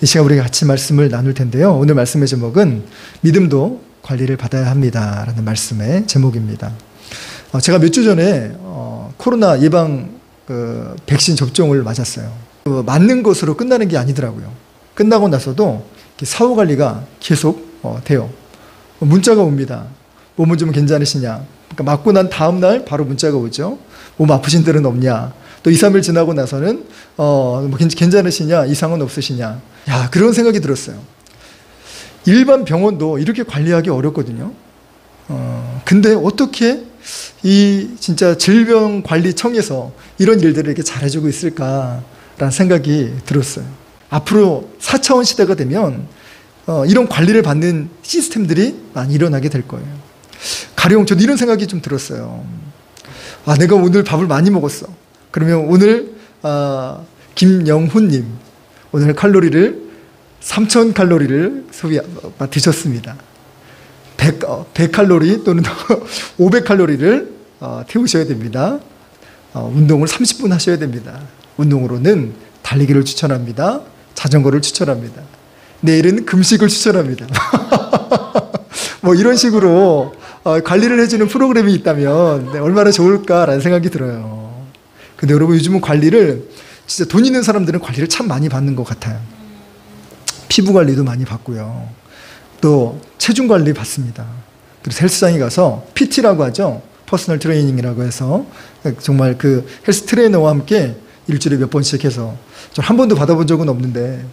이 시간 우리가 같이 말씀을 나눌 텐데요. 오늘 말씀의 제목은 믿음도 관리를 받아야 합니다 라는 말씀의 제목입니다. 제가 몇 주 전에 코로나 예방 백신 접종을 맞았어요. 맞는 것으로 끝나는 게 아니더라고요. 끝나고 나서도 사후 관리가 계속 돼요. 문자가 옵니다. 몸은 좀 괜찮으시냐. 그러니까 맞고 난 다음 날 바로 문자가 오죠. 몸 아프신 데는 없냐. 또 2, 3일 지나고 나서는 괜찮으시냐, 이상은 없으시냐. 야, 그런 생각이 들었어요. 일반 병원도 이렇게 관리하기 어렵거든요. 근데 어떻게 이 진짜 질병관리청에서 이런 일들을 이렇게 잘해주고 있을까라는 생각이 들었어요. 앞으로 4차원 시대가 되면 이런 관리를 받는 시스템들이 많이 일어나게 될 거예요. 가령 저도 이런 생각이 좀 들었어요. 아, 내가 오늘 밥을 많이 먹었어. 그러면 오늘 김영훈님 오늘 칼로리를 3000칼로리를 드셨습니다. 100칼로리 또는 500칼로리를 태우셔야 됩니다. 운동을 30분 하셔야 됩니다. 운동으로는 달리기를 추천합니다. 자전거를 추천합니다. 내일은 금식을 추천합니다. 뭐 이런 식으로 관리를 해주는 프로그램이 있다면 얼마나 좋을까라는 생각이 들어요. 근데 여러분 요즘은 관리를 진짜 돈 있는 사람들은 관리를 참 많이 받는 것 같아요. 피부 관리도 많이 받고요. 또 체중 관리 받습니다. 그래서 헬스장에 가서 PT라고 하죠. 퍼스널 트레이닝이라고 해서 정말 그 헬스 트레이너와 함께 일주일에 몇 번씩 해서 전 한 번도 받아본 적은 없는데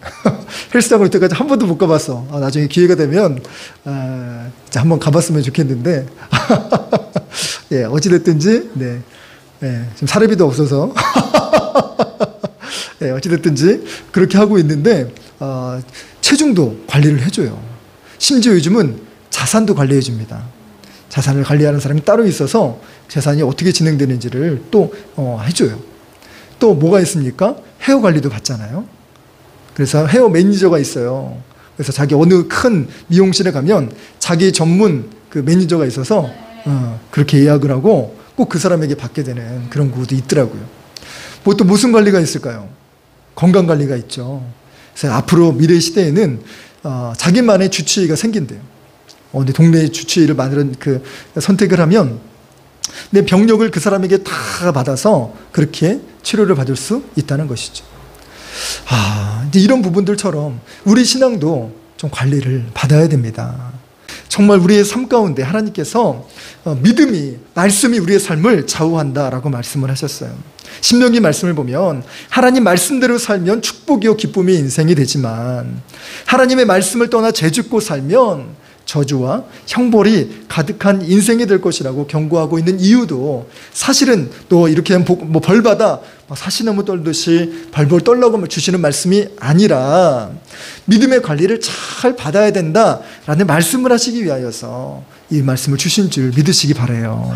헬스장을 이때까지 한 번도 못 가봤어. 나중에 기회가 되면 한번 가봤으면 좋겠는데 예, 어찌됐든지 좀 사례비도 없어서 예, 어찌됐든지 그렇게 하고 있는데 체중도 관리를 해줘요. 심지어 요즘은 자산도 관리해 줍니다. 자산을 관리하는 사람이 따로 있어서 재산이 어떻게 진행되는지를 또 해줘요. 또 뭐가 있습니까? 헤어 관리도 받잖아요. 그래서 헤어 매니저가 있어요. 그래서 자기 어느 큰 미용실에 가면 자기 전문 그 매니저가 있어서 그렇게 예약을 하고 꼭 그 사람에게 받게 되는 그런 구도 있더라고요. 뭐 또 무슨 관리가 있을까요? 건강 관리가 있죠. 그래서 앞으로 미래 시대에는 자기만의 주치의가 생긴대요. 근데 동네에 주치의를 선택을 하면 내 병력을 그 사람에게 다 받아서 그렇게 치료를 받을 수 있다는 것이죠. 이제 이런 부분들처럼 우리 신앙도 좀 관리를 받아야 됩니다. 정말 우리의 삶 가운데 하나님께서 말씀이 우리의 삶을 좌우한다라고 말씀을 하셨어요. 신명기 말씀을 보면 하나님 말씀대로 살면 축복이요 기쁨의 인생이 되지만 하나님의 말씀을 떠나 죄짓고 살면 저주와 형벌이 가득한 인생이 될 것이라고 경고하고 있는 이유도 사실은 또 이렇게 벌받아 사시나무 떨듯이 벌벌 떨라고 주시는 말씀이 아니라 믿음의 관리를 잘 받아야 된다라는 말씀을 하시기 위하여서 이 말씀을 주신 줄 믿으시기 바라요.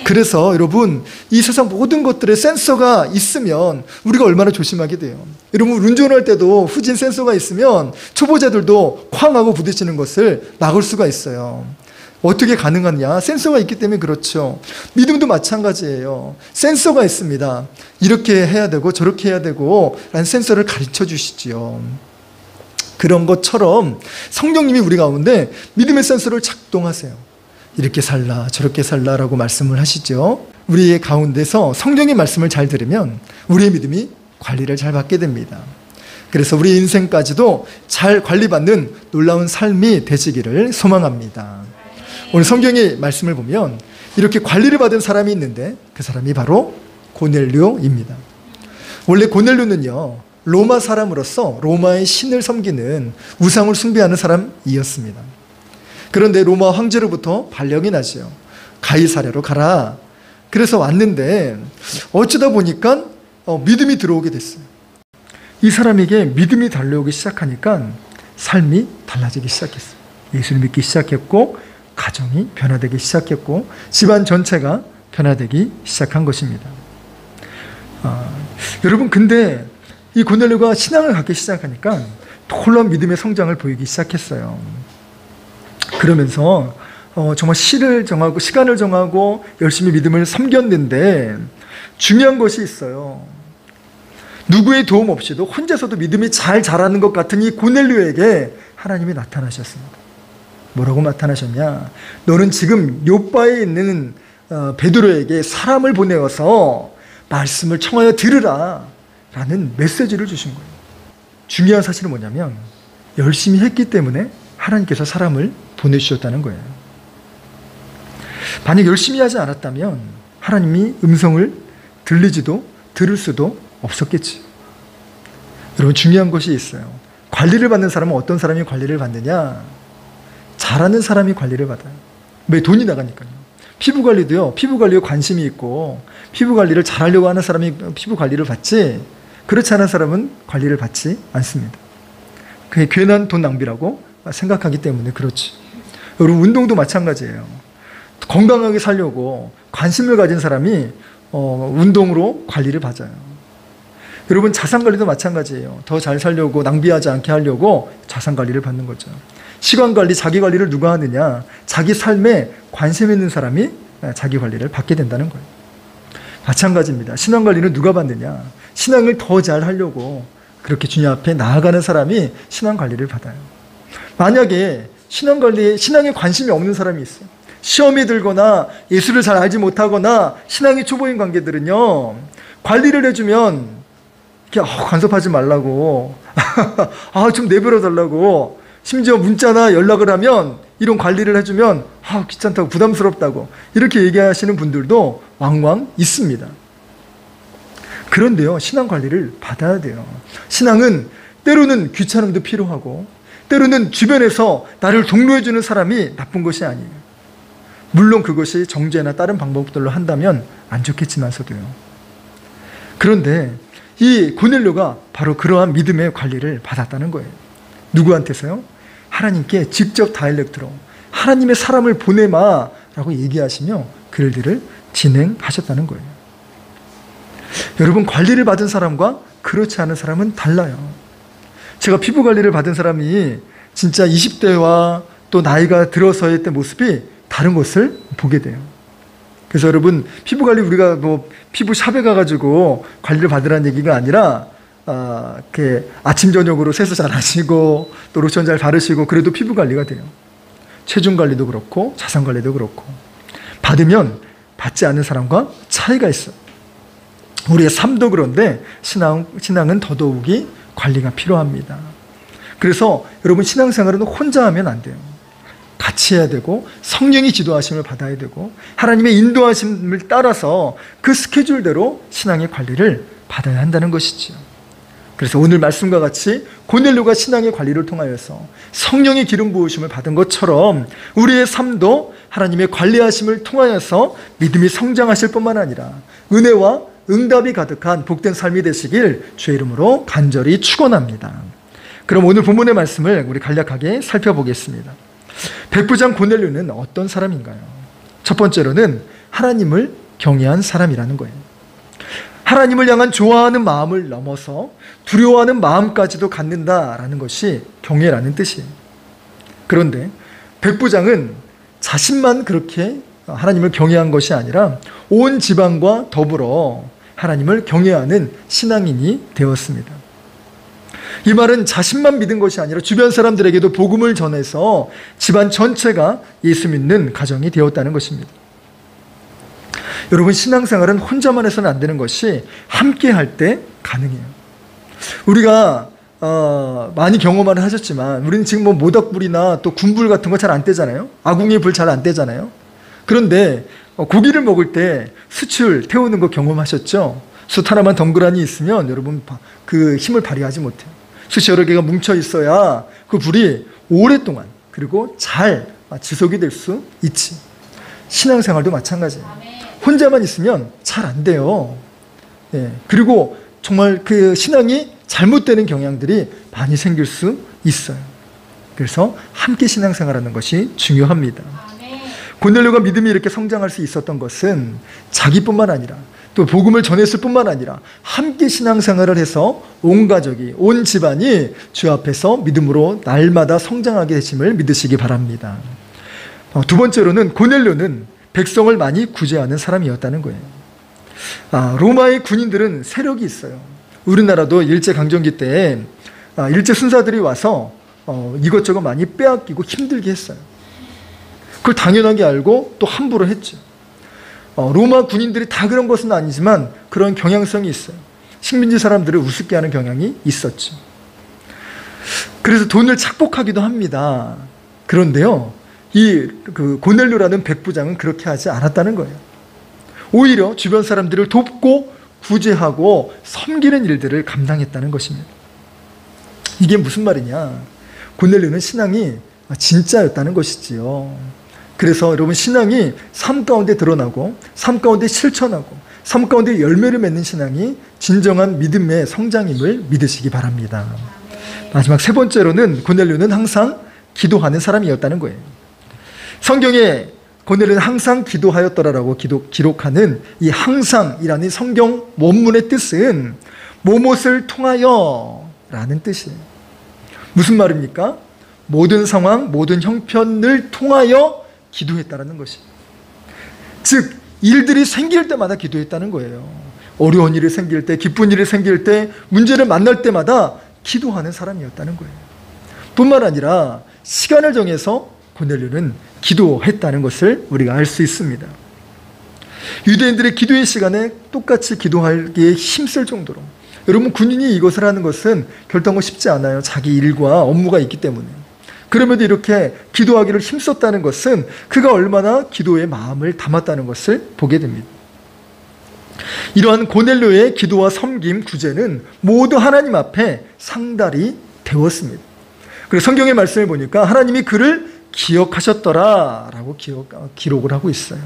그래서 여러분 이 세상 모든 것들에 센서가 있으면 우리가 얼마나 조심하게 돼요. 여러분 운전할 때도 후진 센서가 있으면 초보자들도 쾅 하고 부딪히는 것을 막을 수가 있어요. 어떻게 가능하냐? 센서가 있기 때문에 그렇죠. 믿음도 마찬가지예요. 센서가 있습니다. 이렇게 해야 되고 저렇게 해야 되고 라는 센서를 가르쳐 주시지요. 그런 것처럼 성령님이 우리 가운데 믿음의 센서를 작동하세요. 이렇게 살라 저렇게 살라라고 말씀을 하시죠. 우리의 가운데서 성령의 말씀을 잘 들으면 우리의 믿음이 관리를 잘 받게 됩니다. 그래서 우리 인생까지도 잘 관리받는 놀라운 삶이 되시기를 소망합니다. 오늘 성경의 말씀을 보면 이렇게 관리를 받은 사람이 있는데 그 사람이 바로 고넬료입니다. 원래 고넬료는요 로마 사람으로서 로마의 신을 섬기는 우상을 숭배하는 사람이었습니다. 그런데 로마 황제로부터 발령이 나죠. 가이사랴로 가라. 그래서 왔는데 어쩌다 보니까 믿음이 들어오게 됐어요. 이 사람에게 믿음이 달려오기 시작하니까 삶이 달라지기 시작했어요. 예수를 믿기 시작했고 가정이 변화되기 시작했고 집안 전체가 변화되기 시작한 것입니다. 여러분 근데 이 고넬료가 신앙을 갖기 시작하니까 놀라운 믿음의 성장을 보이기 시작했어요. 그러면서 정말 시를 정하고 시간을 정하고 열심히 믿음을 섬겼는데 중요한 것이 있어요. 누구의 도움 없이도 혼자서도 믿음이 잘 자라는 것 같은 이 고넬료에게 하나님이 나타나셨습니다. 뭐라고 나타나셨냐? 너는 지금 요바에 있는 베드로에게 사람을 보내어서 말씀을 청하여 들으라 라는 메시지를 주신 거예요. 중요한 사실은 뭐냐면 열심히 했기 때문에 하나님께서 사람을 보내주셨다는 거예요. 만약 열심히 하지 않았다면 하나님이 음성을 들리지도 들을 수도 없었겠지. 여러분, 중요한 것이 있어요. 관리를 받는 사람은 어떤 사람이 관리를 받느냐? 잘하는 사람이 관리를 받아요. 왜? 돈이 나가니까요. 피부 관리도요, 피부 관리에 관심이 있고 피부 관리를 잘하려고 하는 사람이 피부 관리를 받지, 그렇지 않은 사람은 관리를 받지 않습니다. 그게 괜한 돈 낭비라고 생각하기 때문에 그렇지. 여러분, 운동도 마찬가지예요. 건강하게 살려고 관심을 가진 사람이 운동으로 관리를 받아요. 여러분, 자산관리도 마찬가지예요. 더 잘 살려고, 낭비하지 않게 하려고 자산관리를 받는 거죠. 시간관리, 자기관리를 누가 하느냐? 자기 삶에 관심 있는 사람이 자기관리를 받게 된다는 거예요. 마찬가지입니다. 신앙관리는 누가 받느냐? 신앙을 더 잘 하려고 그렇게 주님 앞에 나아가는 사람이 신앙관리를 받아요. 만약에 신앙에 관심이 없는 사람이 있어요. 시험이 들거나 예수를 잘 알지 못하거나 신앙이 초보인 관계들은요, 관리를 해주면 간섭하지 말라고 좀 내버려 달라고, 심지어 문자나 연락을 하면 이런 관리를 해주면 귀찮다고, 부담스럽다고 이렇게 얘기하시는 분들도 왕왕 있습니다. 그런데요, 신앙 관리를 받아야 돼요. 신앙은 때로는 귀찮음도 필요하고 때로는 주변에서 나를 독려해주는 사람이 나쁜 것이 아니에요. 물론 그것이 정죄나 다른 방법들로 한다면 안 좋겠지만서도요. 그런데 이 고넬료가 바로 그러한 믿음의 관리를 받았다는 거예요. 누구한테서요? 하나님께 직접 다이렉트로 하나님의 사람을 보내마 라고 얘기하시며 그 일들을 진행하셨다는 거예요. 여러분, 관리를 받은 사람과 그렇지 않은 사람은 달라요. 제가 피부 관리를 받은 사람이 진짜 20대와 또 나이가 들어서의 때 모습이 다른 것을 보게 돼요. 그래서 여러분, 피부 관리, 우리가 뭐 피부 샵에 가가지고 관리를 받으라는 얘기가 아니라 이렇게 아침 저녁으로 세수 잘 하시고 또 로션 잘 바르시고 그래도 피부 관리가 돼요. 체중 관리도 그렇고 자산 관리도 그렇고, 받으면 받지 않는 사람과 차이가 있어요. 우리의 삶도 그런데 신앙은 더더욱이 관리가 필요합니다. 그래서 여러분, 신앙생활은 혼자 하면 안 돼요. 같이 해야 되고 성령이 지도하심을 받아야 되고 하나님의 인도하심을 따라서 그 스케줄대로 신앙의 관리를 받아야 한다는 것이지요. 그래서 오늘 말씀과 같이 고넬료가 신앙의 관리를 통하여서 성령의 기름 부으심을 받은 것처럼 우리의 삶도 하나님의 관리하심을 통하여서 믿음이 성장하실 뿐만 아니라 은혜와 응답이 가득한 복된 삶이 되시길 주의 이름으로 간절히 축원합니다. 그럼 오늘 본문의 말씀을 우리 간략하게 살펴보겠습니다. 백부장 고넬료는 어떤 사람인가요? 첫 번째로는 하나님을 경외한 사람이라는 거예요. 하나님을 향한 좋아하는 마음을 넘어서 두려워하는 마음까지도 갖는다라는 것이 경외라는 뜻이에요. 그런데 백부장은 자신만 그렇게 하나님을 경외한 것이 아니라 온 집안과 더불어 하나님을 경외하는 신앙인이 되었습니다. 이 말은 자신만 믿은 것이 아니라 주변 사람들에게도 복음을 전해서 집안 전체가 예수 믿는 가정이 되었다는 것입니다. 여러분, 신앙생활은 혼자만 해서는 안 되는 것이 함께 할 때 가능해요. 우리가 많이 경험을 하셨지만 우리는 지금 뭐 모닥불이나 또 군불 같은 거 잘 안 떼잖아요. 아궁이 불 잘 안 떼잖아요. 그런데 고기를 먹을 때 수출 태우는 거 경험하셨죠? 숯 하나만 덩그러니 있으면 여러분 그 힘을 발휘하지 못해요. 숯이 여러 개가 뭉쳐 있어야 그 불이 오랫동안 그리고 잘 지속이 될 수 있지. 신앙생활도 마찬가지예요. 혼자만 있으면 잘 안 돼요. 그리고 정말 그 신앙이 잘못되는 경향들이 많이 생길 수 있어요. 그래서 함께 신앙생활하는 것이 중요합니다. 고넬료가 믿음이 이렇게 성장할 수 있었던 것은 자기뿐만 아니라 또 복음을 전했을 뿐만 아니라 함께 신앙생활을 해서 온 가족이, 온 집안이 주 앞에서 믿음으로 날마다 성장하게 되심을 믿으시기 바랍니다. 두 번째로는 고넬료는 백성을 많이 구제하는 사람이었다는 거예요. 로마의 군인들은 세력이 있어요. 우리나라도 일제강점기 때 일제 순사들이 와서 이것저것 많이 빼앗기고 힘들게 했어요. 그걸 당연하게 알고 또 함부로 했죠. 로마 군인들이 다 그런 것은 아니지만 그런 경향성이 있어요. 식민지 사람들을 우습게 하는 경향이 있었죠. 그래서 돈을 착복하기도 합니다. 그런데요, 그 고넬료라는 백부장은 그렇게 하지 않았다는 거예요. 오히려 주변 사람들을 돕고 구제하고 섬기는 일들을 감당했다는 것입니다. 이게 무슨 말이냐? 고넬료는 신앙이 진짜였다는 것이지요. 그래서 여러분, 신앙이 삶 가운데 드러나고 삶 가운데 실천하고 삶 가운데 열매를 맺는 신앙이 진정한 믿음의 성장임을 믿으시기 바랍니다. 마지막 세 번째로는 고넬료는 항상 기도하는 사람이었다는 거예요. 성경에 고넬료는 항상 기도하였더라라고 기록하는 이 항상이라는 성경 원문의 뜻은 모못을 통하여 라는 뜻이에요. 무슨 말입니까? 모든 상황, 모든 형편을 통하여 기도했다라는 것이에요. 즉, 일들이 생길 때마다 기도했다는 거예요. 어려운 일이 생길 때, 기쁜 일이 생길 때, 문제를 만날 때마다 기도하는 사람이었다는 거예요. 뿐만 아니라 시간을 정해서 고넬료는 기도했다는 것을 우리가 알 수 있습니다. 유대인들의 기도의 시간에 똑같이 기도하기에 힘쓸 정도로, 여러분, 군인이 이것을 하는 것은 결단코 쉽지 않아요. 자기 일과 업무가 있기 때문에. 그럼에도 이렇게 기도하기를 힘썼다는 것은 그가 얼마나 기도의 마음을 담았다는 것을 보게 됩니다. 이러한 고넬료의 기도와 섬김, 구제는 모두 하나님 앞에 상달이 되었습니다. 그래서 성경의 말씀을 보니까 하나님이 그를 기억하셨더라라고 기록을 하고 있어요.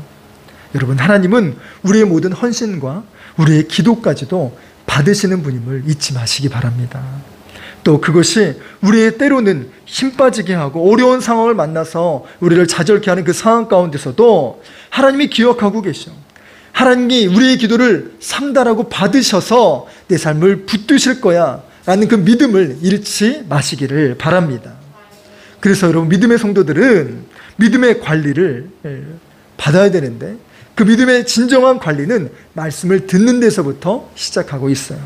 여러분, 하나님은 우리의 모든 헌신과 우리의 기도까지도 받으시는 분임을 잊지 마시기 바랍니다. 또 그것이 우리의 때로는 힘 빠지게 하고 어려운 상황을 만나서 우리를 좌절케 하는 그 상황 가운데서도 하나님이 기억하고 계셔. 하나님이 우리의 기도를 상달하고 받으셔서 내 삶을 붙드실 거야 라는 그 믿음을 잃지 마시기를 바랍니다. 그래서 여러분, 믿음의 성도들은 믿음의 관리를 받아야 되는데 그 믿음의 진정한 관리는 말씀을 듣는 데서부터 시작하고 있어요.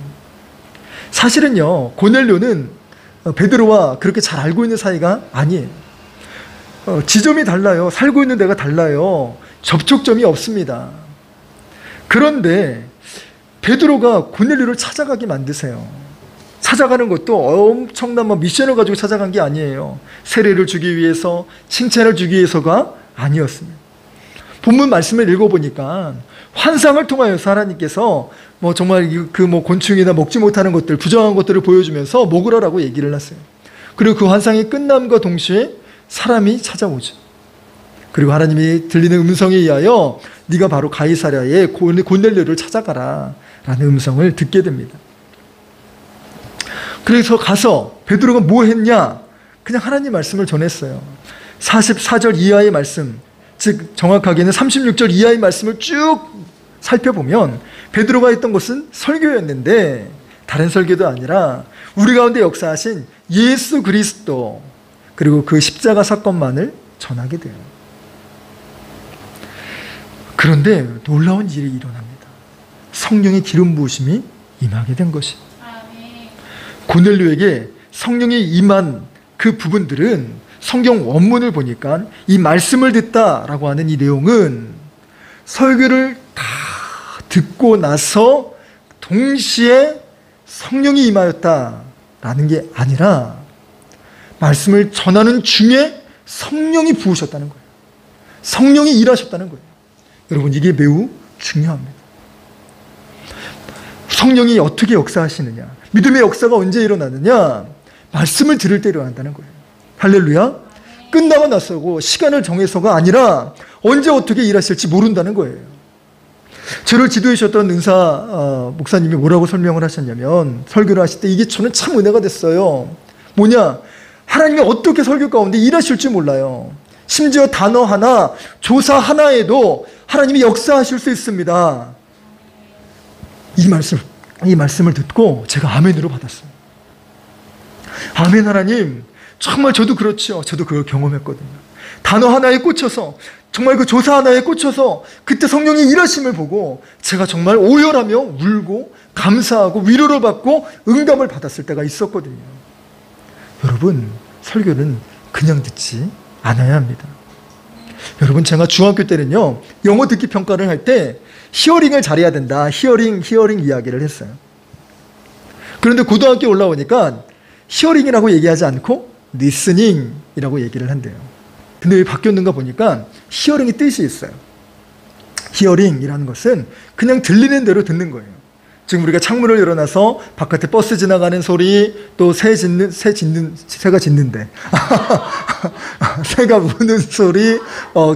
사실은요, 고넬료는 베드로와 그렇게 잘 알고 있는 사이가 아니에요. 지점이 달라요. 살고 있는 데가 달라요. 접촉점이 없습니다. 그런데 베드로가 고넬료를 찾아가게 만드세요. 찾아가는 것도 엄청난 미션을 가지고 찾아간 게 아니에요. 세례를 주기 위해서, 칭찬을 주기 위해서가 아니었습니다. 본문 말씀을 읽어보니까 환상을 통하여서 하나님께서 정말 곤충이나 먹지 못하는 것들, 부정한 것들을 보여주면서 먹으라고 얘기를 했어요. 그리고 그 환상이 끝남과 동시에 사람이 찾아오죠. 그리고 하나님이 들리는 음성에 의하여 네가 바로 가이사랴의 고넬료를 찾아가라 라는 음성을 듣게 됩니다. 그래서 가서 베드로가 뭐 했냐? 그냥 하나님 말씀을 전했어요. 44절 이하의 말씀, 즉 정확하게는 36절 이하의 말씀을 쭉 살펴보면 베드로가 했던 것은 설교였는데 다른 설교도 아니라 우리 가운데 역사하신 예수 그리스도, 그리고 그 십자가 사건만을 전하게 돼요. 그런데 놀라운 일이 일어납니다. 성령의 기름 부으심이 임하게 된 것입니다. 고넬료에게 성령이 임한 그 부분들은 성경 원문을 보니까 이 말씀을 듣다라고 하는 이 내용은 설교를 다 듣고 나서 동시에 성령이 임하였다라는 게 아니라 말씀을 전하는 중에 성령이 부으셨다는 거예요. 성령이 일하셨다는 거예요. 여러분, 이게 매우 중요합니다. 성령이 어떻게 역사하시느냐, 믿음의 역사가 언제 일어나느냐, 말씀을 들을 때 일어난다는 거예요. 할렐루야. 끝나고 나서고 시간을 정해서가 아니라 언제 어떻게 일하실지 모른다는 거예요. 저를 지도해 주셨던 은사 목사님이 뭐라고 설명을 하셨냐면, 설교를 하실 때 이게 저는 참 은혜가 됐어요. 뭐냐, 하나님이 어떻게 설교 가운데 일하실지 몰라요. 심지어 단어 하나, 조사 하나에도 하나님이 역사하실 수 있습니다. 이 말씀을 듣고 제가 아멘으로 받았어요. 아멘. 하나님, 정말 저도 그렇죠. 저도 그걸 경험했거든요. 단어 하나에 꽂혀서 정말 그 조사 하나에 꽂혀서 그때 성령이 일하심을 보고 제가 정말 오열하며 울고 감사하고 위로를 받고 응답을 받았을 때가 있었거든요. 여러분, 설교는 그냥 듣지 않아야 합니다. 여러분, 제가 중학교 때는요, 영어 듣기 평가를 할 때 히어링을 잘해야 된다. 히어링 이야기를 했어요. 그런데 고등학교 올라오니까 히어링이라고 얘기하지 않고 리스닝이라고 얘기를 한대요. 근데 왜 바뀌었는가 보니까 히어링이 뜻이 있어요. 히어링이라는 것은 그냥 들리는 대로 듣는 거예요. 지금 우리가 창문을 열어놔서 바깥에 버스 지나가는 소리, 또 새가 짖는데 새가 우는 소리,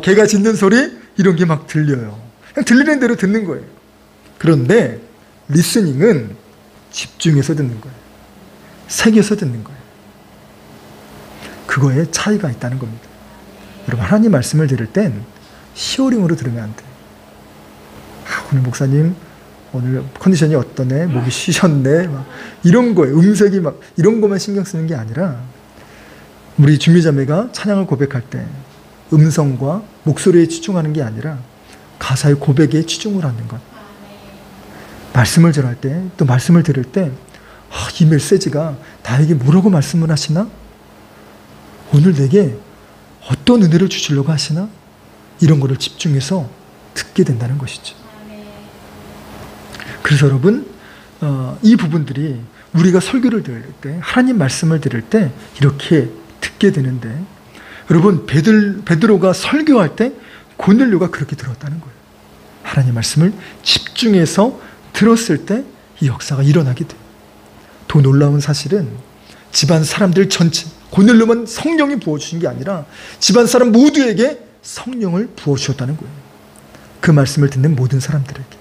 개가 짖는 소리, 이런 게 막 들려요. 그냥 들리는 대로 듣는 거예요. 그런데 리스닝은 집중해서 듣는 거예요. 새겨서 듣는 거예요. 그거에 차이가 있다는 겁니다. 여러분, 하나님 말씀을 들을 땐 히어링으로 들으면 안 돼요. 오늘 목사님 오늘 컨디션이 어떠네, 목이 쉬셨네, 막 이런 거예요. 음색이 막 이런 것만 신경 쓰는 게 아니라, 우리 준비자매가 찬양을 고백할 때 음성과 목소리에 치중하는 게 아니라 가사의 고백에 치중을 하는 것. 말씀을 전할 때, 또 말씀을 들을 때, 이 메시지가 나에게 뭐라고 말씀을 하시나? 오늘 내게 어떤 은혜를 주시려고 하시나? 이런 거를 집중해서 듣게 된다는 것이죠. 그래서 여러분, 이 부분들이 우리가 설교를 들을 때, 하나님 말씀을 들을 때 이렇게 듣게 되는데, 여러분, 베드로가 설교할 때 고넬료가 그렇게 들었다는 거예요. 하나님 말씀을 집중해서 들었을 때 이 역사가 일어나게 돼요. 더 놀라운 사실은 집안 사람들 전체, 고넬료만 성령이 부어주신 게 아니라 집안 사람 모두에게 성령을 부어주셨다는 거예요. 그 말씀을 듣는 모든 사람들에게.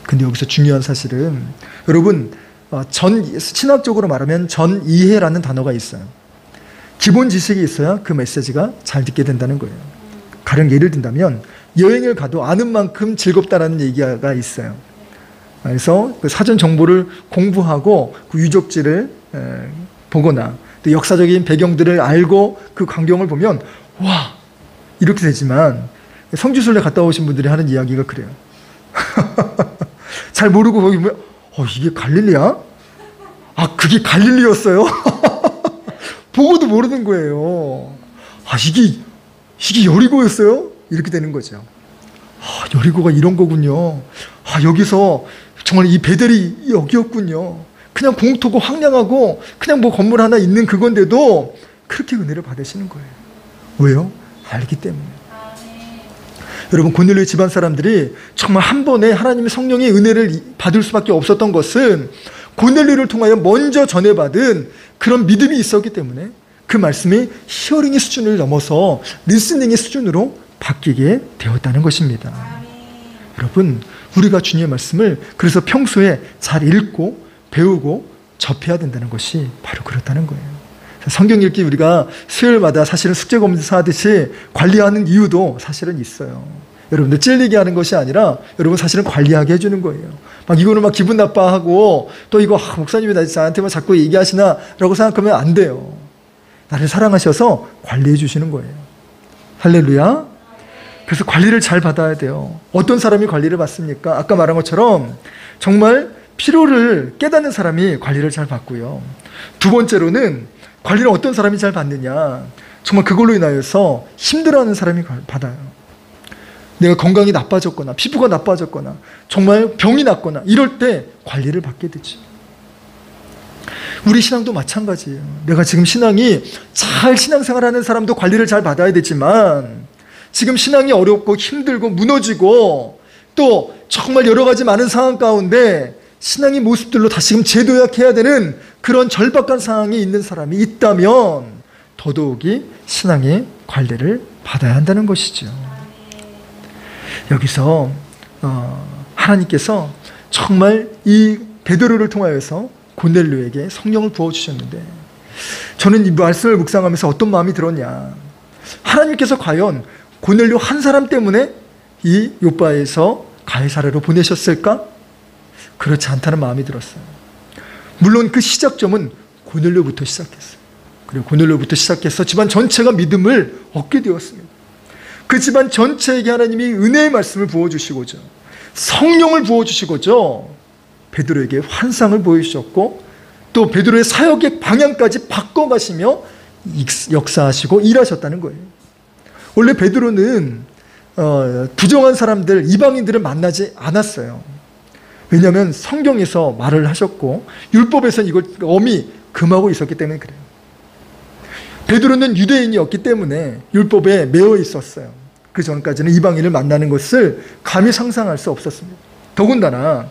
근데 여기서 중요한 사실은, 여러분, 신학적으로 말하면 전이해라는 단어가 있어요. 기본 지식이 있어야 그 메시지가 잘 듣게 된다는 거예요. 가령 예를 든다면, 여행을 가도 아는 만큼 즐겁다라는 얘기가 있어요. 그래서 그 사전 정보를 공부하고 그 유적지를 보거나 또 역사적인 배경들을 알고 그 광경을 보면 와, 이렇게 되지만, 성지순례 갔다 오신 분들이 하는 이야기가 그래요. 잘 모르고 거기 보면 이게 갈릴리야? 그게 갈릴리였어요? 보고도 모르는 거예요. 이게 여리고였어요? 이렇게 되는 거죠. 여리고가 이런 거군요. 여기서 정말 이 베델이 여기였군요. 그냥 공터고 황량하고 그냥 뭐 건물 하나 있는 그건데도 그렇게 은혜를 받으시는 거예요. 왜요? 알기 때문에. 여러분, 고넬료의 집안 사람들이 정말 한 번에 하나님의 성령의 은혜를 받을 수밖에 없었던 것은 고넬료를 통하여 먼저 전해받은 그런 믿음이 있었기 때문에 그 말씀이 히어링의 수준을 넘어서 리스닝의 수준으로 바뀌게 되었다는 것입니다. 여러분, 우리가 주님의 말씀을 그래서 평소에 잘 읽고 배우고 접해야 된다는 것이 바로 그렇다는 거예요. 성경 읽기 우리가 수요일마다 사실은 숙제 검사하듯이 관리하는 이유도 사실은 있어요. 여러분들 찔리게 하는 것이 아니라 여러분 사실은 관리하게 해주는 거예요. 막 이거는 막 기분 나빠하고 또 이거 목사님이 나한테만 자꾸 얘기하시나 라고 생각하면 안 돼요. 나를 사랑하셔서 관리해 주시는 거예요. 할렐루야. 그래서 관리를 잘 받아야 돼요. 어떤 사람이 관리를 받습니까? 아까 말한 것처럼 정말 필요를 깨닫는 사람이 관리를 잘 받고요. 두 번째로는 관리를 어떤 사람이 잘 받느냐, 정말 그걸로 인하여서 힘들어하는 사람이 받아요. 내가 건강이 나빠졌거나 피부가 나빠졌거나 정말 병이 났거나 이럴 때 관리를 받게 되죠. 우리 신앙도 마찬가지예요. 내가 지금 신앙이 잘 신앙생활하는 사람도 관리를 잘 받아야 되지만, 지금 신앙이 어렵고 힘들고 무너지고 또 정말 여러 가지 많은 상황 가운데 신앙의 모습들로 다시금 재도약해야 되는 그런 절박한 상황이 있는 사람이 있다면 더더욱이 신앙의 관리를 받아야 한다는 것이죠. 여기서 하나님께서 정말 이 베드로를 통하여서 고넬료에게 성령을 부어주셨는데, 저는 이 말씀을 묵상하면서 어떤 마음이 들었냐, 하나님께서 과연 고넬료 한 사람 때문에 이 요바에서 가이사랴로 보내셨을까? 그렇지 않다는 마음이 들었어요. 물론 그 시작점은 고넬료부터 시작했어요. 그리고 고넬료부터 시작해서 집안 전체가 믿음을 얻게 되었습니다. 그 집안 전체에게 하나님이 은혜의 말씀을 부어주시고자 성령을 부어주시고자 베드로에게 환상을 보여주셨고 또 베드로의 사역의 방향까지 바꿔가시며 역사하시고 일하셨다는 거예요. 원래 베드로는 부정한 사람들, 이방인들을 만나지 않았어요. 왜냐하면 성경에서 말을 하셨고 율법에서는 이걸 엄히 금하고 있었기 때문에 그래요. 베드로는 유대인이었기 때문에 율법에 매여 있었어요. 그 전까지는 이방인을 만나는 것을 감히 상상할 수 없었습니다. 더군다나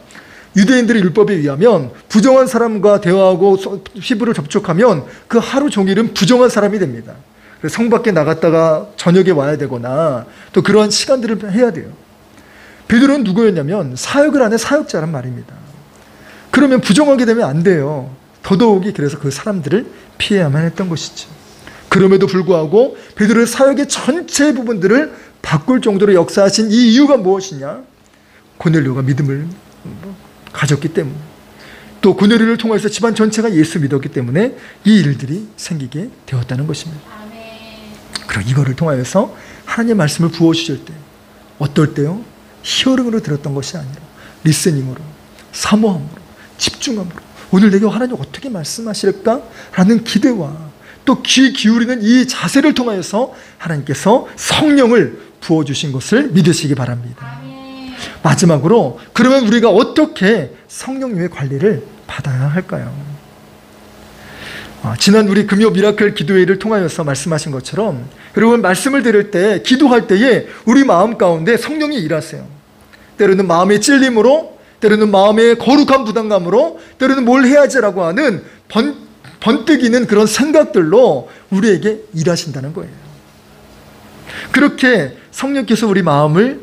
유대인들의 율법에 의하면 부정한 사람과 대화하고 피부를 접촉하면 그 하루 종일은 부정한 사람이 됩니다. 그래서 성 밖에 나갔다가 저녁에 와야 되거나 또 그러한 시간들을 해야 돼요. 베드로는 누구였냐면 사역을 하는 사역자란 말입니다. 그러면 부정하게 되면 안 돼요. 더더욱이 그래서 그 사람들을 피해야만 했던 것이죠. 그럼에도 불구하고 베드로의 사역의 전체 부분들을 바꿀 정도로 역사하신 이 이유가 무엇이냐? 고넬료가 믿음을 가졌기 때문에, 또 고넬료를 통해서 집안 전체가 예수 믿었기 때문에 이 일들이 생기게 되었다는 것입니다. 그리고 이거를 통하여서 하나님의 말씀을 부어주실 때 어떨 때요? 히어링으로 들었던 것이 아니라 리스닝으로, 사모함으로, 집중함으로 오늘 내게 하나님 어떻게 말씀하실까? 라는 기대와 또 귀 기울이는 이 자세를 통하여서 하나님께서 성령을 부어주신 것을 믿으시기 바랍니다. 마지막으로 그러면 우리가 어떻게 성령님의 관리를 받아야 할까요? 지난 우리 금요 미라클 기도회를 통하여서 말씀하신 것처럼 여러분 말씀을 들을 때 기도할 때에 우리 마음 가운데 성령이 일하세요. 때로는 마음의 찔림으로, 때로는 마음의 거룩한 부담감으로, 때로는 뭘 해야지라고 하는 번뜩이는 그런 생각들로 우리에게 일하신다는 거예요. 그렇게 성령께서 우리 마음을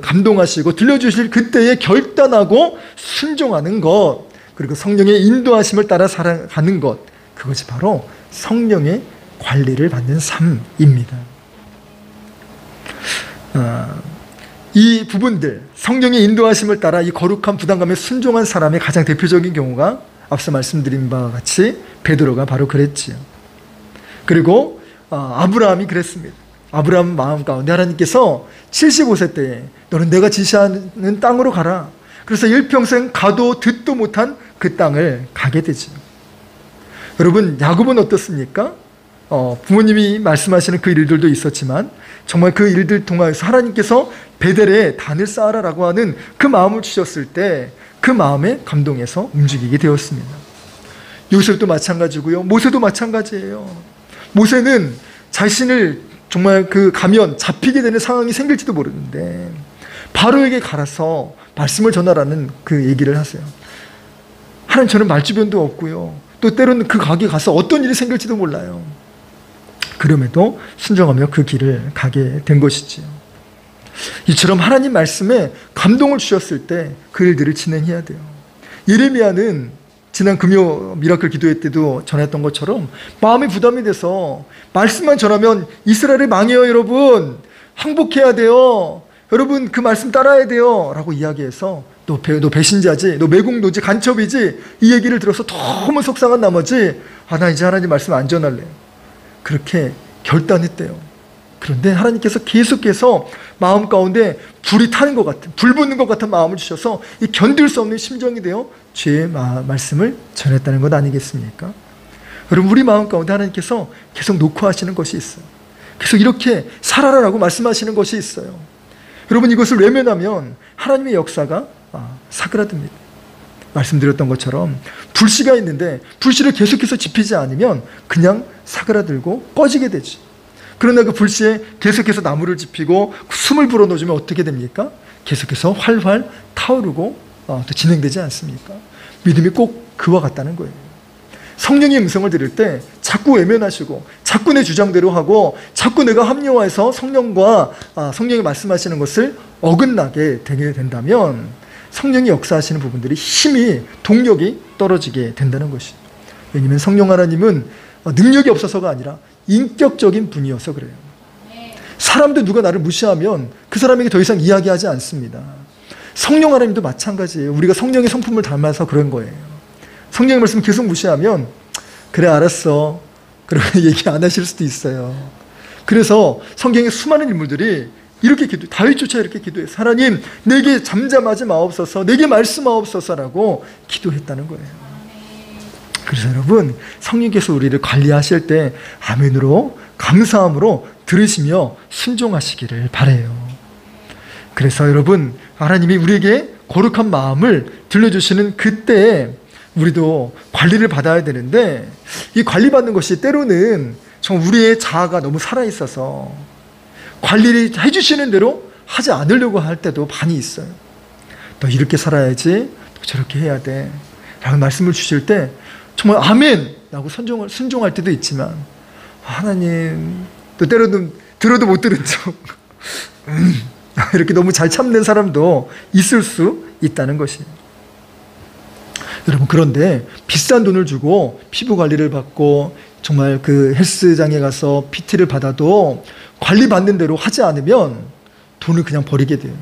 감동하시고 들려주실 그때에 결단하고 순종하는 것, 그리고 성령의 인도하심을 따라 살아가는 것, 그것이 바로 성령의 관리를 받는 삶입니다. 이 부분들, 성령의 인도하심을 따라 이 거룩한 부담감에 순종한 사람의 가장 대표적인 경우가 앞서 말씀드린 바와 같이 베드로가 바로 그랬지요. 그리고 아브라함이 그랬습니다. 아브라함 마음 가운데 하나님께서 75세 때에 너는 내가 지시하는 땅으로 가라. 그래서 일평생 가도 듣도 못한 그 땅을 가게 되죠. 여러분 야곱은 어떻습니까? 부모님이 말씀하시는 그 일들도 있었지만 정말 그 일들 통해서 하나님께서 베델에 단을 쌓아라라고 하는 그 마음을 주셨을 때 그 마음에 감동해서 움직이게 되었습니다. 요셉도 마찬가지고요. 모세도 마찬가지예요. 모세는 자신을 정말 그 가면 잡히게 되는 상황이 생길지도 모르는데 바로에게 갈아서 말씀을 전하라는 그 얘기를 하세요. 하나님 저는 말주변도 없고요. 또 때로는 그 가게 가서 어떤 일이 생길지도 몰라요. 그럼에도 순종하며 그 길을 가게 된 것이지요. 이처럼 하나님 말씀에 감동을 주셨을 때 그 일들을 진행해야 돼요. 예레미야는 지난 금요 미라클 기도회 때도 전했던 것처럼 마음이 부담이 돼서 말씀만 전하면 이스라엘이 망해요. 여러분 항복해야 돼요. 여러분 그 말씀 따라야 돼요 라고 이야기해서 너 배신자지, 너 매국노지, 간첩이지, 이 얘기를 들어서 너무 속상한 나머지 나 이제 하나님 말씀 안 전할래, 그렇게 결단했대요. 그런데 하나님께서 계속해서 마음 가운데 불이 타는 것 같은, 불 붙는 것 같은 마음을 주셔서 이 견딜 수 없는 심정이 되어 죄의 말씀을 전했다는 것 아니겠습니까? 여러분 우리 마음 가운데 하나님께서 계속 녹화하시는 것이 있어요. 계속 이렇게 살아라라고 말씀하시는 것이 있어요. 여러분 이것을 외면하면 하나님의 역사가 사그라듭니다. 말씀드렸던 것처럼 불씨가 있는데 불씨를 계속해서 지피지 않으면 그냥 사그라들고 꺼지게 되죠. 그러나 그 불씨에 계속해서 나무를 지피고 숨을 불어넣어주면 어떻게 됩니까? 계속해서 활활 타오르고 또 진행되지 않습니까? 믿음이 꼭 그와 같다는 거예요. 성령의 음성을 들을 때 자꾸 외면하시고 자꾸 내 주장대로 하고 자꾸 내가 합리화해서 성령이 말씀하시는 것을 어긋나게 되게 된다면 성령이 역사하시는 부분들이 힘이, 동력이 떨어지게 된다는 것이죠. 왜냐하면 성령 하나님은 능력이 없어서가 아니라 인격적인 분이어서 그래요. 사람도 누가 나를 무시하면 그 사람에게 더 이상 이야기하지 않습니다. 성령 하나님도 마찬가지예요. 우리가 성령의 성품을 닮아서 그런 거예요. 성령의 말씀 계속 무시하면 그래 알았어, 그러면 얘기 안 하실 수도 있어요. 그래서 성경의 수많은 인물들이 이렇게 다윗조차 이렇게 기도해요. 하나님, 내게 잠잠하지 마옵소서, 내게 말씀하옵소서라고 기도했다는 거예요. 그래서 여러분, 성령께서 우리를 관리하실 때 아멘으로, 감사함으로 들으시며 순종하시기를 바라요. 그래서 여러분, 하나님이 우리에게 거룩한 마음을 들려주시는 그때에 우리도 관리를 받아야 되는데, 이 관리받는 것이 때로는 정말 우리의 자아가 너무 살아있어서 관리를 해주시는 대로 하지 않으려고 할 때도 많이 있어요. 너 이렇게 살아야지, 또 저렇게 해야 돼 라는 말씀을 주실 때 정말 아멘 라고 순종할 때도 있지만, 하나님, 또 때로는 들어도 못 들은 척 이렇게 너무 잘 참는 사람도 있을 수 있다는 것이에요. 여러분, 그런데 비싼 돈을 주고 피부 관리를 받고 정말 그 헬스장에 가서 PT를 받아도 관리받는 대로 하지 않으면 돈을 그냥 버리게 돼요.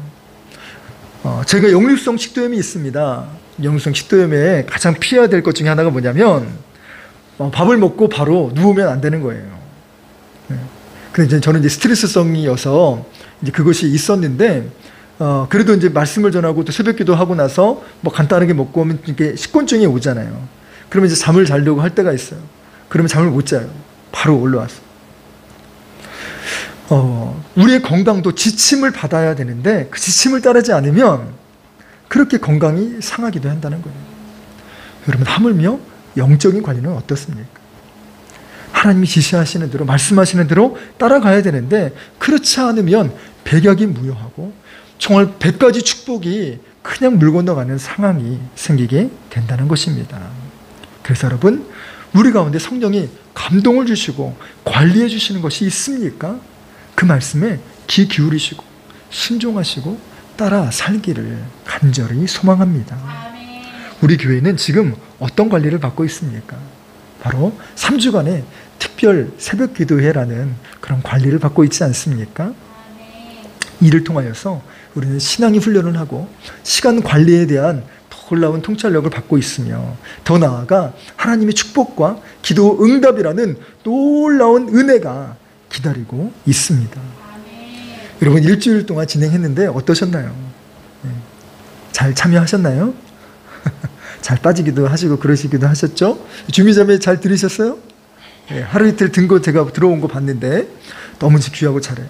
제가 역류성 식도염이 있습니다. 역류성 식도염에 가장 피해야 될 것 중에 하나가 뭐냐면, 밥을 먹고 바로 누우면 안 되는 거예요. 근데 이제 저는 이제 스트레스성이어서 이제 그것이 있었는데, 그래도 이제 말씀을 전하고 또 새벽기도 하고 나서 뭐 간단하게 먹고 오면 이렇게 식곤증이 오잖아요. 그러면 이제 잠을 자려고 할 때가 있어요. 그러면 잠을 못 자요. 바로 올라와서. 우리의 건강도 지침을 받아야 되는데 그 지침을 따르지 않으면 그렇게 건강이 상하기도 한다는 거예요. 여러분, 하물며 영적인 관리는 어떻습니까? 하나님이 지시하시는 대로, 말씀하시는 대로 따라가야 되는데, 그렇지 않으면 백약이 무효하고 정말 100가지 축복이 그냥 물 건너가는 상황이 생기게 된다는 것입니다. 그래서 여러분, 우리 가운데 성령이 감동을 주시고 관리해 주시는 것이 있습니까? 그 말씀에 귀 기울이시고 순종하시고 따라 살기를 간절히 소망합니다. 우리 교회는 지금 어떤 관리를 받고 있습니까? 바로 3주간의 특별 새벽 기도회라는 그런 관리를 받고 있지 않습니까? 이를 통하여서 우리는 신앙의 훈련을 하고 시간 관리에 대한 놀라운 통찰력을 받고 있으며, 더 나아가 하나님의 축복과 기도 응답이라는 놀라운 은혜가 기다리고 있습니다. 여러분, 일주일 동안 진행했는데 어떠셨나요? 잘 참여하셨나요? 잘 빠지기도 하시고 그러시기도 하셨죠? 주미자매 잘 들으셨어요? 하루 이틀 제가 들어온 거 봤는데 너무 귀하고 잘해요.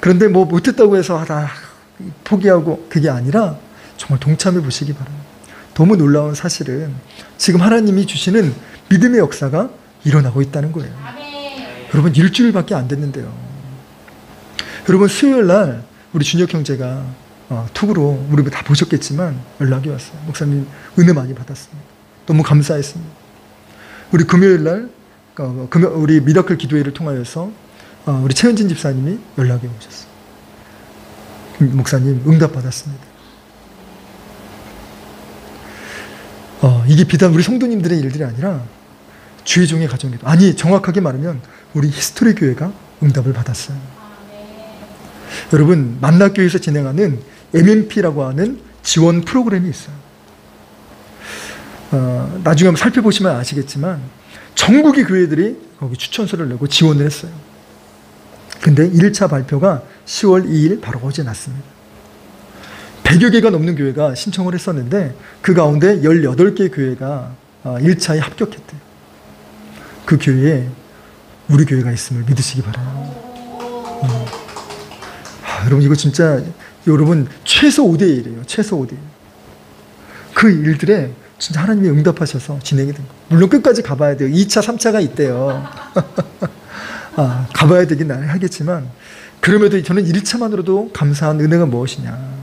그런데 뭐 못했다고 해서 다 포기하고 그게 아니라 정말 동참해 보시기 바랍니다. 너무 놀라운 사실은 지금 하나님이 주시는 믿음의 역사가 일어나고 있다는 거예요. 여러분, 일주일밖에 안 됐는데요. 여러분, 수요일 날 우리 준혁 형제가 톡으로 우리 다 보셨겠지만 연락이 왔어요. 목사님, 은혜 많이 받았습니다. 너무 감사했습니다. 우리 금요일 날 우리 미라클 기도회를 통하여서 우리 최현진 집사님이 연락이 오셨어요. 목사님, 응답 받았습니다. 이게 비단 우리 성도님들의 일들이 아니라 주의 종의 가정에도, 아니 정확하게 말하면 우리 히스토리 교회가 응답을 받았어요. 여러분, 만나교회에서 진행하는 MMP라고 하는 지원 프로그램이 있어요. 나중에 한번 살펴보시면 아시겠지만 전국의 교회들이 거기 추천서를 내고 지원을 했어요. 근데 1차 발표가 10월 2일 바로 어제 났습니다. 100여 개가 넘는 교회가 신청을 했었는데 그 가운데 18개 교회가 1차에 합격했대요. 그 교회에 우리 교회가 있음을 믿으시기 바라요. 여러분, 이거 진짜 여러분 최소 5대1이에요. 최소 5대1. 그 일들에 진짜 하나님이 응답하셔서 진행이 된 거예요. 물론 끝까지 가봐야 돼요. 2차, 3차가 있대요. 가봐야 되긴 하겠지만, 그럼에도 저는 1차만으로도 감사한 은혜가 무엇이냐.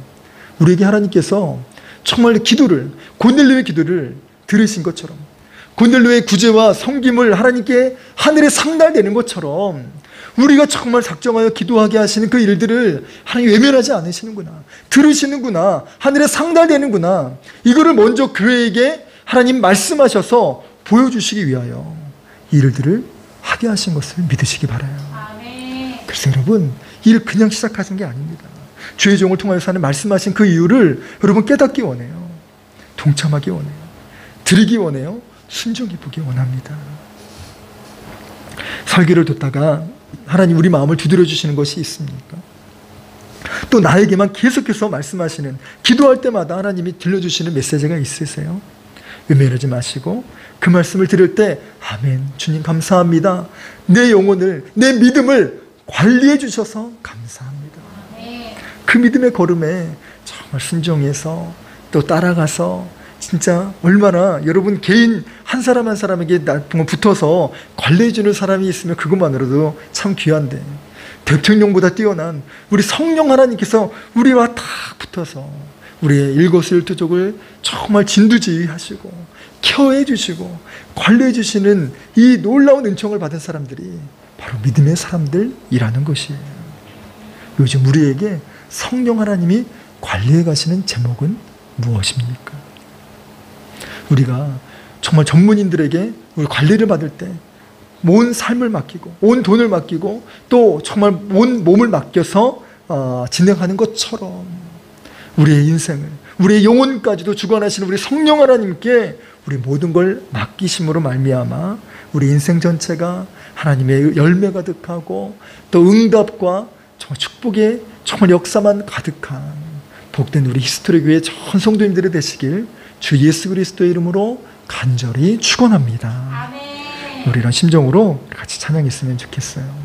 우리에게 하나님께서 정말 기도를, 고넬료의 기도를 들으신 것처럼, 고넬료의 구제와 섬김을 하나님께 하늘에 상달되는 것처럼 우리가 정말 작정하여 기도하게 하시는 그 일들을 하나님 외면하지 않으시는구나, 들으시는구나, 하늘에 상달되는구나, 이거를 먼저 교회에게 하나님 말씀하셔서 보여주시기 위하여 이 일들을 하게 하신 것을 믿으시기 바라요. 그래서 여러분, 일 그냥 시작하신 게 아닙니다. 주의 종을 통하여서 하는 말씀하신 그 이유를 여러분 깨닫기 원해요. 동참하기 원해요. 드리기 원해요. 순종해 보기 원합니다. 설교를 듣다가 하나님 우리 마음을 두드려 주시는 것이 있습니까? 또 나에게만 계속해서 말씀하시는, 기도할 때마다 하나님이 들려주시는 메시지가 있으세요? 외면하지 마시고 그 말씀을 들을 때 아멘, 주님 감사합니다. 내 영혼을, 내 믿음을 관리해 주셔서 감사합니다. 그 믿음의 걸음에 정말 순종해서 또 따라가서 진짜 얼마나 여러분 개인 한 사람 한 사람에게 붙어서 관리해 주는 사람이 있으면 그것만으로도 참 귀한데, 대통령보다 뛰어난 우리 성령 하나님께서 우리와 다 붙어서 우리의 일거수일투족을 정말 진두지휘하시고 케어해 주시고 관리해 주시는 이 놀라운 은총을 받은 사람들이 바로 믿음의 사람들이라는 것이에요. 요즘 우리에게 성령 하나님이 관리해 가시는 제목은 무엇입니까? 우리가 정말 전문인들에게 우리 관리를 받을 때 온 삶을 맡기고 온 돈을 맡기고 또 정말 온 몸을 맡겨서 진행하는 것처럼 우리의 인생을, 우리의 영혼까지도 주관하시는 우리 성령 하나님께 우리 모든 걸 맡기심으로 말미암아 우리 인생 전체가 하나님의 열매 가득하고 또 응답과 정말 축복의 정말 역사만 가득한 복된 우리 히스토리 교회 전 성도님들이 되시길 주 예수 그리스도의 이름으로 간절히 축원합니다. 우리 이런 심정으로 같이 찬양했으면 좋겠어요.